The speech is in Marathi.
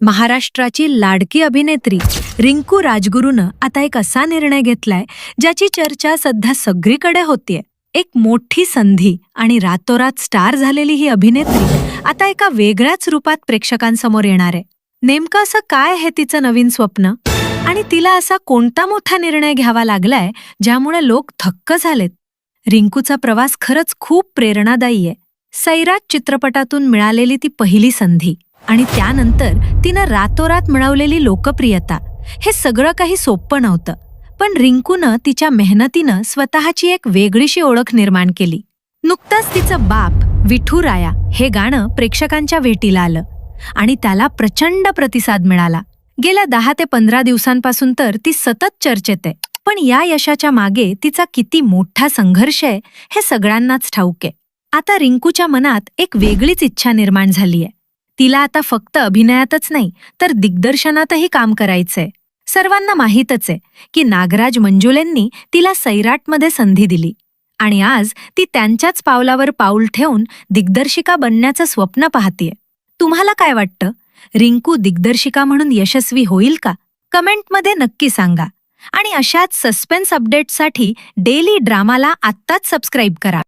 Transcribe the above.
महाराष्ट्राची लाडकी अभिनेत्री रिंकू राजगुरूनं आता एक असा निर्णय घेतलाय ज्याची चर्चा सध्या सगळीकडे होतीये. एक मोठी संधी आणि रातोरात स्टार झालेली ही अभिनेत्री आता एका वेगळ्याच रूपात प्रेक्षकांसमोर येणार आहे. नेमकं असं काय आहे तिचं नवीन स्वप्न आणि तिला असा कोणता मोठा निर्णय घ्यावा लागलाय ज्यामुळे लोक थक्क झालेत. रिंकूचा प्रवास खरंच खूप प्रेरणादायी आहे. सैराट चित्रपटातून मिळालेली ती पहिली संधी आणि त्यानंतर तिनं रातोरात मिळवलेली लोकप्रियता, हे सगळं काही सोपं नव्हतं. पण रिंकूनं तिच्या मेहनतीनं स्वतःची एक वेगळीशी ओळख निर्माण केली. नुकताच तिचं बाप विठुराया हे गाणं प्रेक्षकांच्या भेटीला आलं आणि त्याला प्रचंड प्रतिसाद मिळाला. गेल्या 10 ते 15 दिवसांपासून तर ती सतत चर्चेत आहे. पण या यशाच्या मागे तिचा किती मोठा संघर्ष आहे हे सगळ्यांनाच ठाऊक आहे. आता रिंकूच्या मनात एक वेगळीच इच्छा निर्माण झालीय. तिला आता फक्त अभिनयातच नाही तर दिग्दर्शनातही काम करायचंय. सर्वांना माहीतच आहे की नागराज मंजुळेंनी तिला सैराटमध्ये संधी दिली आणि आज ती त्यांच्याच पावलावर पाऊल ठेवून दिग्दर्शिका बनण्याचं स्वप्न पाहतीये. तुम्हाला काय वाटतं? रिंकू दिग्दर्शिका म्हणून यशस्वी होईल का? कमेंटमध्ये नक्की सांगा आणि अशाच सस्पेन्स अपडेट्ससाठी डेली ड्रामाला आत्ताच सबस्क्राईब करा.